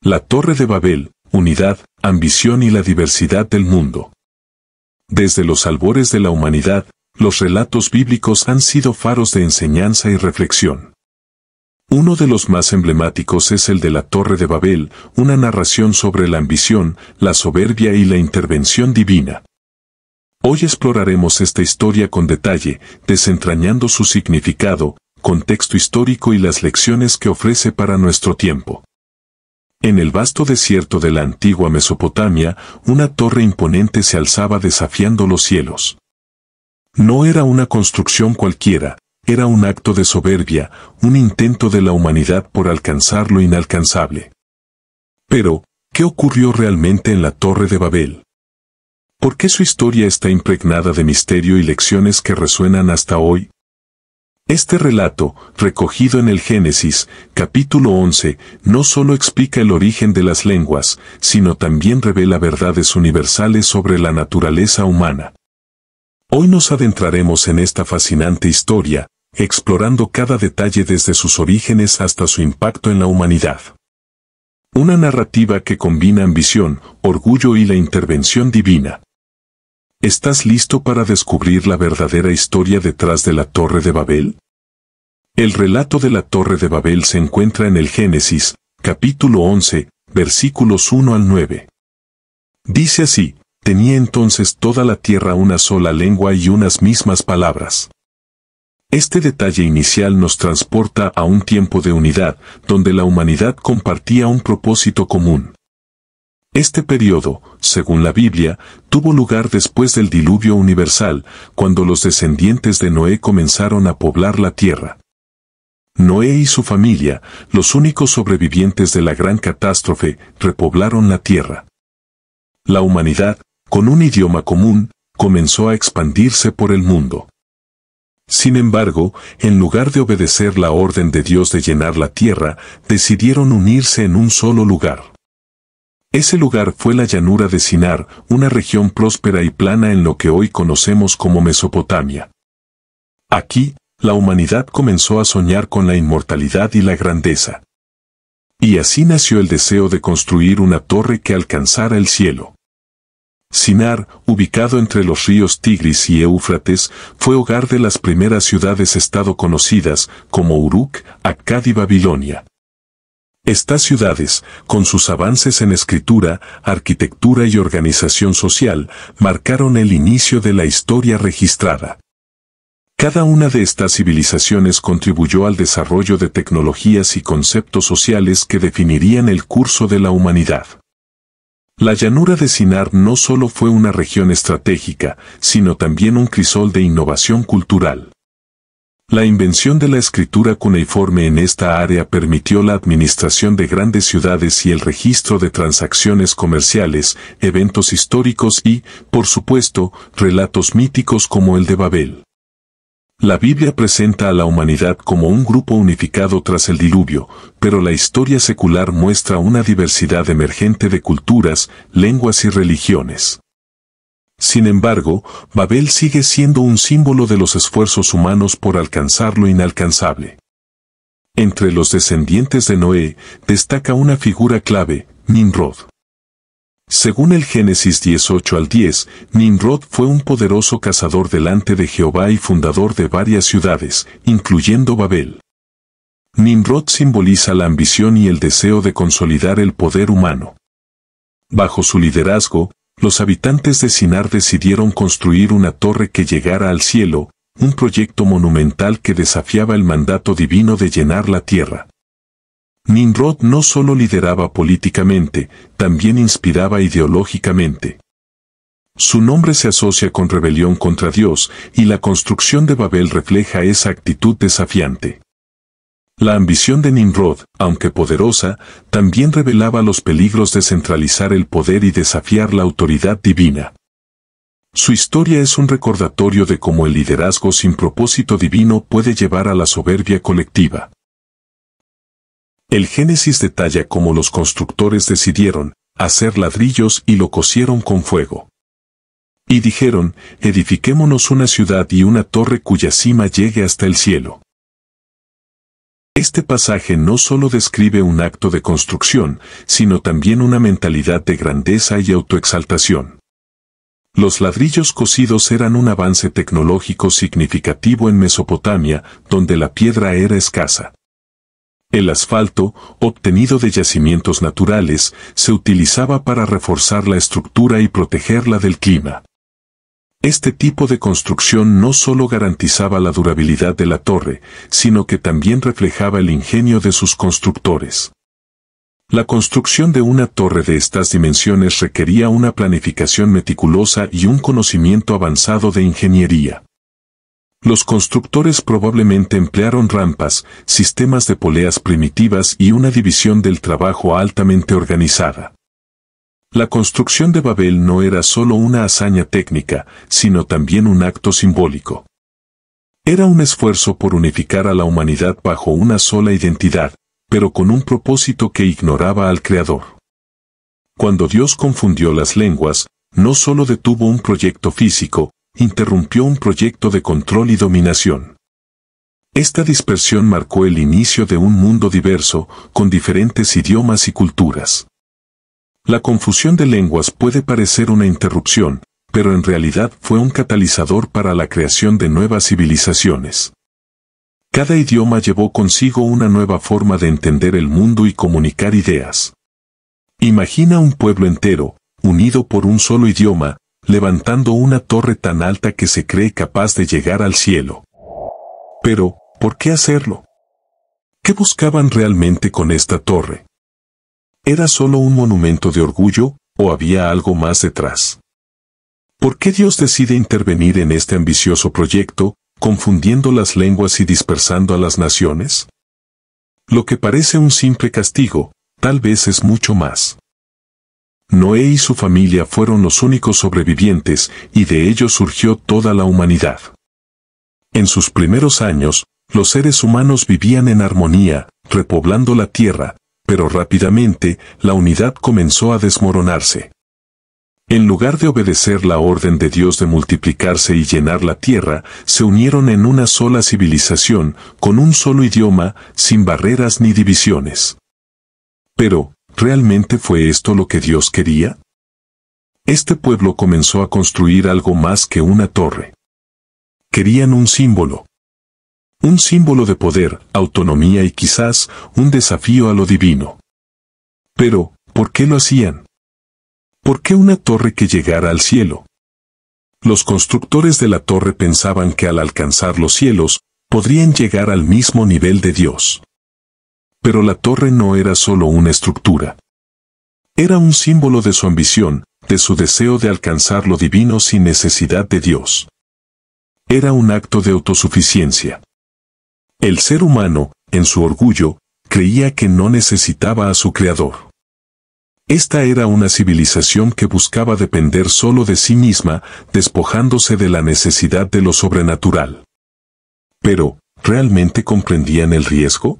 La Torre de Babel, unidad, ambición y la diversidad del mundo. Desde los albores de la humanidad, los relatos bíblicos han sido faros de enseñanza y reflexión. Uno de los más emblemáticos es el de la Torre de Babel, una narración sobre la ambición, la soberbia y la intervención divina. Hoy exploraremos esta historia con detalle, desentrañando su significado, contexto histórico y las lecciones que ofrece para nuestro tiempo. En el vasto desierto de la antigua Mesopotamia, una torre imponente se alzaba desafiando los cielos. No era una construcción cualquiera, era un acto de soberbia, un intento de la humanidad por alcanzar lo inalcanzable. Pero, ¿qué ocurrió realmente en la Torre de Babel? ¿Por qué su historia está impregnada de misterio y lecciones que resuenan hasta hoy? Este relato, recogido en el Génesis, capítulo 11, no solo explica el origen de las lenguas, sino también revela verdades universales sobre la naturaleza humana. Hoy nos adentraremos en esta fascinante historia, explorando cada detalle desde sus orígenes hasta su impacto en la humanidad. Una narrativa que combina ambición, orgullo y la intervención divina. ¿Estás listo para descubrir la verdadera historia detrás de la Torre de Babel? El relato de la Torre de Babel se encuentra en el Génesis, capítulo 11, versículos 1 al 9. Dice así: tenía entonces toda la tierra una sola lengua y unas mismas palabras. Este detalle inicial nos transporta a un tiempo de unidad, donde la humanidad compartía un propósito común. Este periodo, según la Biblia, tuvo lugar después del diluvio universal, cuando los descendientes de Noé comenzaron a poblar la tierra. Noé y su familia, los únicos sobrevivientes de la gran catástrofe, repoblaron la tierra. La humanidad, con un idioma común, comenzó a expandirse por el mundo. Sin embargo, en lugar de obedecer la orden de Dios de llenar la tierra, decidieron unirse en un solo lugar. Ese lugar fue la llanura de Sinar, una región próspera y plana en lo que hoy conocemos como Mesopotamia. Aquí, la humanidad comenzó a soñar con la inmortalidad y la grandeza. Y así nació el deseo de construir una torre que alcanzara el cielo. Sinar, ubicado entre los ríos Tigris y Éufrates, fue hogar de las primeras ciudades-estado conocidas como Uruk, Akkad y Babilonia. Estas ciudades, con sus avances en escritura, arquitectura y organización social, marcaron el inicio de la historia registrada. Cada una de estas civilizaciones contribuyó al desarrollo de tecnologías y conceptos sociales que definirían el curso de la humanidad. La llanura de Sinar no solo fue una región estratégica, sino también un crisol de innovación cultural. La invención de la escritura cuneiforme en esta área permitió la administración de grandes ciudades y el registro de transacciones comerciales, eventos históricos y, por supuesto, relatos míticos como el de Babel. La Biblia presenta a la humanidad como un grupo unificado tras el diluvio, pero la historia secular muestra una diversidad emergente de culturas, lenguas y religiones. Sin embargo, Babel sigue siendo un símbolo de los esfuerzos humanos por alcanzar lo inalcanzable. Entre los descendientes de Noé, destaca una figura clave, Nimrod. Según el Génesis 18 al 10, Nimrod fue un poderoso cazador delante de Jehová y fundador de varias ciudades, incluyendo Babel. Nimrod simboliza la ambición y el deseo de consolidar el poder humano. Bajo su liderazgo, los habitantes de Sinar decidieron construir una torre que llegara al cielo, un proyecto monumental que desafiaba el mandato divino de llenar la tierra. Nimrod no solo lideraba políticamente, también inspiraba ideológicamente. Su nombre se asocia con rebelión contra Dios, y la construcción de Babel refleja esa actitud desafiante. La ambición de Nimrod, aunque poderosa, también revelaba los peligros de centralizar el poder y desafiar la autoridad divina. Su historia es un recordatorio de cómo el liderazgo sin propósito divino puede llevar a la soberbia colectiva. El Génesis detalla cómo los constructores decidieron hacer ladrillos y lo cocieron con fuego. Y dijeron, edifiquémonos una ciudad y una torre cuya cima llegue hasta el cielo. Este pasaje no solo describe un acto de construcción, sino también una mentalidad de grandeza y autoexaltación. Los ladrillos cocidos eran un avance tecnológico significativo en Mesopotamia, donde la piedra era escasa. El asfalto, obtenido de yacimientos naturales, se utilizaba para reforzar la estructura y protegerla del clima. Este tipo de construcción no solo garantizaba la durabilidad de la torre, sino que también reflejaba el ingenio de sus constructores. La construcción de una torre de estas dimensiones requería una planificación meticulosa y un conocimiento avanzado de ingeniería. Los constructores probablemente emplearon rampas, sistemas de poleas primitivas y una división del trabajo altamente organizada. La construcción de Babel no era solo una hazaña técnica, sino también un acto simbólico. Era un esfuerzo por unificar a la humanidad bajo una sola identidad, pero con un propósito que ignoraba al Creador. Cuando Dios confundió las lenguas, no solo detuvo un proyecto físico, interrumpió un proyecto de control y dominación. Esta dispersión marcó el inicio de un mundo diverso, con diferentes idiomas y culturas. La confusión de lenguas puede parecer una interrupción, pero en realidad fue un catalizador para la creación de nuevas civilizaciones. Cada idioma llevó consigo una nueva forma de entender el mundo y comunicar ideas. Imagina un pueblo entero, unido por un solo idioma, levantando una torre tan alta que se cree capaz de llegar al cielo. Pero, ¿por qué hacerlo? ¿Qué buscaban realmente con esta torre? ¿Era solo un monumento de orgullo, o había algo más detrás? ¿Por qué Dios decide intervenir en este ambicioso proyecto, confundiendo las lenguas y dispersando a las naciones? Lo que parece un simple castigo, tal vez es mucho más. Noé y su familia fueron los únicos sobrevivientes, y de ellos surgió toda la humanidad. En sus primeros años, los seres humanos vivían en armonía, repoblando la tierra, pero rápidamente, la unidad comenzó a desmoronarse. En lugar de obedecer la orden de Dios de multiplicarse y llenar la tierra, se unieron en una sola civilización, con un solo idioma, sin barreras ni divisiones. Pero, ¿realmente fue esto lo que Dios quería? Este pueblo comenzó a construir algo más que una torre. Querían un símbolo. Un símbolo de poder, autonomía y quizás, un desafío a lo divino. Pero, ¿por qué lo hacían? ¿Por qué una torre que llegara al cielo? Los constructores de la torre pensaban que al alcanzar los cielos, podrían llegar al mismo nivel de Dios. Pero la torre no era solo una estructura. Era un símbolo de su ambición, de su deseo de alcanzar lo divino sin necesidad de Dios. Era un acto de autosuficiencia. El ser humano, en su orgullo, creía que no necesitaba a su Creador. Esta era una civilización que buscaba depender solo de sí misma, despojándose de la necesidad de lo sobrenatural. Pero, ¿realmente comprendían el riesgo?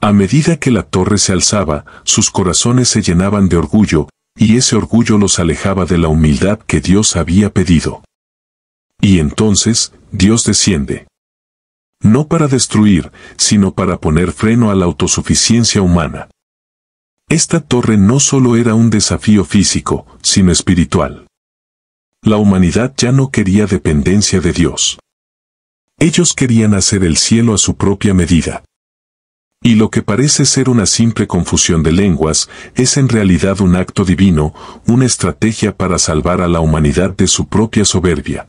A medida que la torre se alzaba, sus corazones se llenaban de orgullo, y ese orgullo los alejaba de la humildad que Dios había pedido. Y entonces, Dios desciende. No para destruir, sino para poner freno a la autosuficiencia humana. Esta torre no solo era un desafío físico, sino espiritual. La humanidad ya no quería dependencia de Dios. Ellos querían hacer el cielo a su propia medida. Y lo que parece ser una simple confusión de lenguas, es en realidad un acto divino, una estrategia para salvar a la humanidad de su propia soberbia.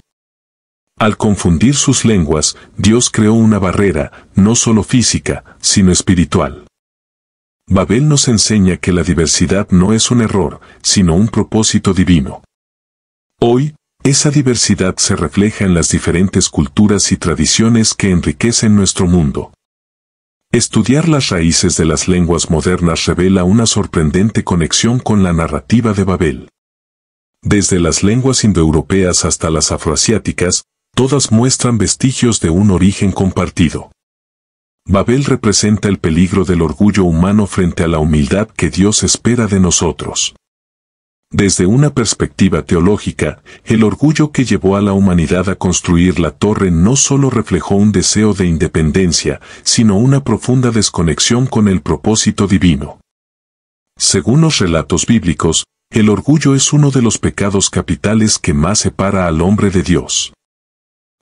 Al confundir sus lenguas, Dios creó una barrera, no solo física, sino espiritual. Babel nos enseña que la diversidad no es un error, sino un propósito divino. Hoy, esa diversidad se refleja en las diferentes culturas y tradiciones que enriquecen nuestro mundo. Estudiar las raíces de las lenguas modernas revela una sorprendente conexión con la narrativa de Babel. Desde las lenguas indoeuropeas hasta las afroasiáticas, todas muestran vestigios de un origen compartido. Babel representa el peligro del orgullo humano frente a la humildad que Dios espera de nosotros. Desde una perspectiva teológica, el orgullo que llevó a la humanidad a construir la torre no solo reflejó un deseo de independencia, sino una profunda desconexión con el propósito divino. Según los relatos bíblicos, el orgullo es uno de los pecados capitales que más separa al hombre de Dios.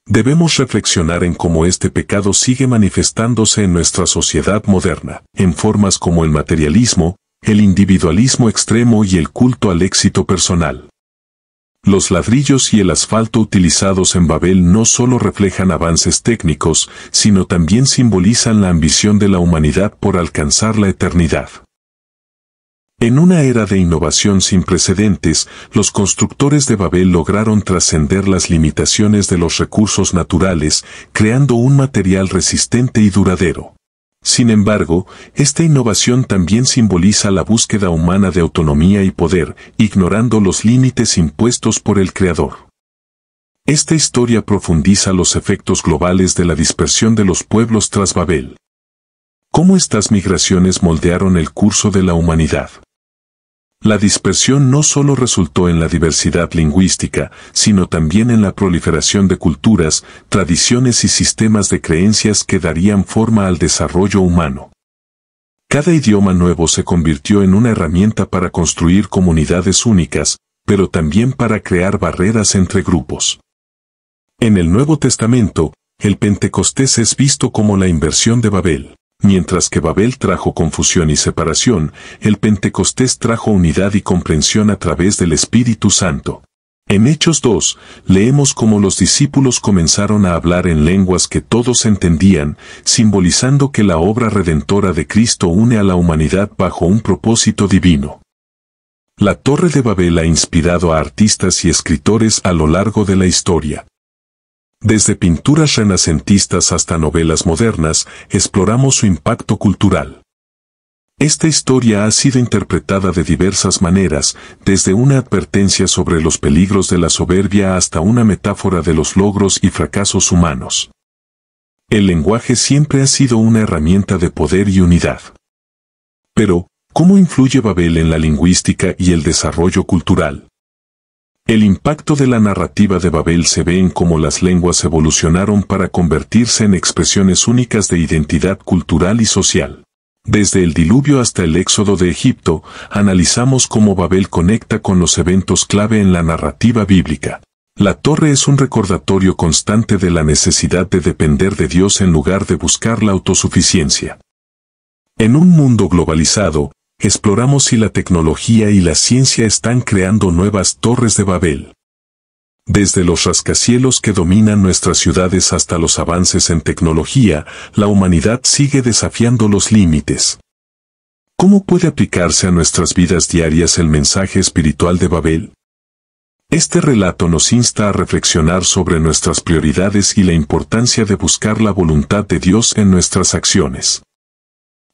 Debemos reflexionar en cómo este pecado sigue manifestándose en nuestra sociedad moderna, en formas como el materialismo, el individualismo extremo y el culto al éxito personal. Los ladrillos y el asfalto utilizados en Babel no solo reflejan avances técnicos, sino también simbolizan la ambición de la humanidad por alcanzar la eternidad. En una era de innovación sin precedentes, los constructores de Babel lograron trascender las limitaciones de los recursos naturales, creando un material resistente y duradero. Sin embargo, esta innovación también simboliza la búsqueda humana de autonomía y poder, ignorando los límites impuestos por el Creador. Esta historia profundiza los efectos globales de la dispersión de los pueblos tras Babel. ¿Cómo estas migraciones moldearon el curso de la humanidad? La dispersión no solo resultó en la diversidad lingüística, sino también en la proliferación de culturas, tradiciones y sistemas de creencias que darían forma al desarrollo humano. Cada idioma nuevo se convirtió en una herramienta para construir comunidades únicas, pero también para crear barreras entre grupos. En el Nuevo Testamento, el Pentecostés es visto como la inversión de Babel. Mientras que Babel trajo confusión y separación, el Pentecostés trajo unidad y comprensión a través del Espíritu Santo. En Hechos 2, leemos cómo los discípulos comenzaron a hablar en lenguas que todos entendían, simbolizando que la obra redentora de Cristo une a la humanidad bajo un propósito divino. La Torre de Babel ha inspirado a artistas y escritores a lo largo de la historia. Desde pinturas renacentistas hasta novelas modernas, exploramos su impacto cultural. Esta historia ha sido interpretada de diversas maneras, desde una advertencia sobre los peligros de la soberbia hasta una metáfora de los logros y fracasos humanos. El lenguaje siempre ha sido una herramienta de poder y unidad. Pero, ¿cómo influye Babel en la lingüística y el desarrollo cultural? El impacto de la narrativa de Babel se ve en cómo las lenguas evolucionaron para convertirse en expresiones únicas de identidad cultural y social. Desde el diluvio hasta el éxodo de Egipto, analizamos cómo Babel conecta con los eventos clave en la narrativa bíblica. La torre es un recordatorio constante de la necesidad de depender de Dios en lugar de buscar la autosuficiencia. En un mundo globalizado, exploramos si la tecnología y la ciencia están creando nuevas torres de Babel. Desde los rascacielos que dominan nuestras ciudades hasta los avances en tecnología, la humanidad sigue desafiando los límites. ¿Cómo puede aplicarse a nuestras vidas diarias el mensaje espiritual de Babel? Este relato nos insta a reflexionar sobre nuestras prioridades y la importancia de buscar la voluntad de Dios en nuestras acciones.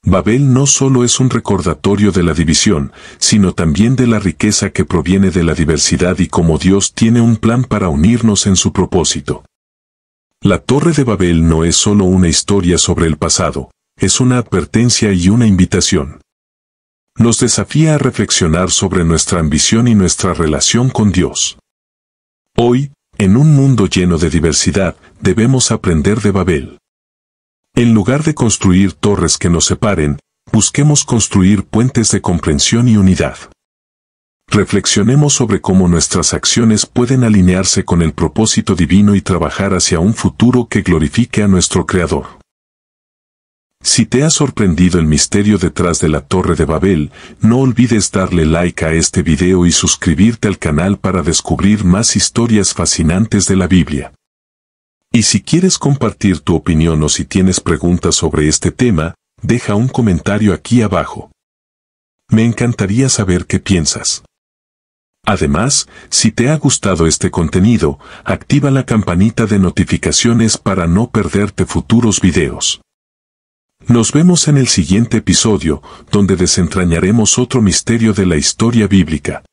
Babel no solo es un recordatorio de la división, sino también de la riqueza que proviene de la diversidad y cómo Dios tiene un plan para unirnos en su propósito. La Torre de Babel no es solo una historia sobre el pasado, es una advertencia y una invitación. Nos desafía a reflexionar sobre nuestra ambición y nuestra relación con Dios. Hoy, en un mundo lleno de diversidad, debemos aprender de Babel. En lugar de construir torres que nos separen, busquemos construir puentes de comprensión y unidad. Reflexionemos sobre cómo nuestras acciones pueden alinearse con el propósito divino y trabajar hacia un futuro que glorifique a nuestro Creador. Si te ha sorprendido el misterio detrás de la Torre de Babel, no olvides darle like a este video y suscribirte al canal para descubrir más historias fascinantes de la Biblia. Y si quieres compartir tu opinión o si tienes preguntas sobre este tema, deja un comentario aquí abajo. Me encantaría saber qué piensas. Además, si te ha gustado este contenido, activa la campanita de notificaciones para no perderte futuros videos. Nos vemos en el siguiente episodio, donde desentrañaremos otro misterio de la historia bíblica.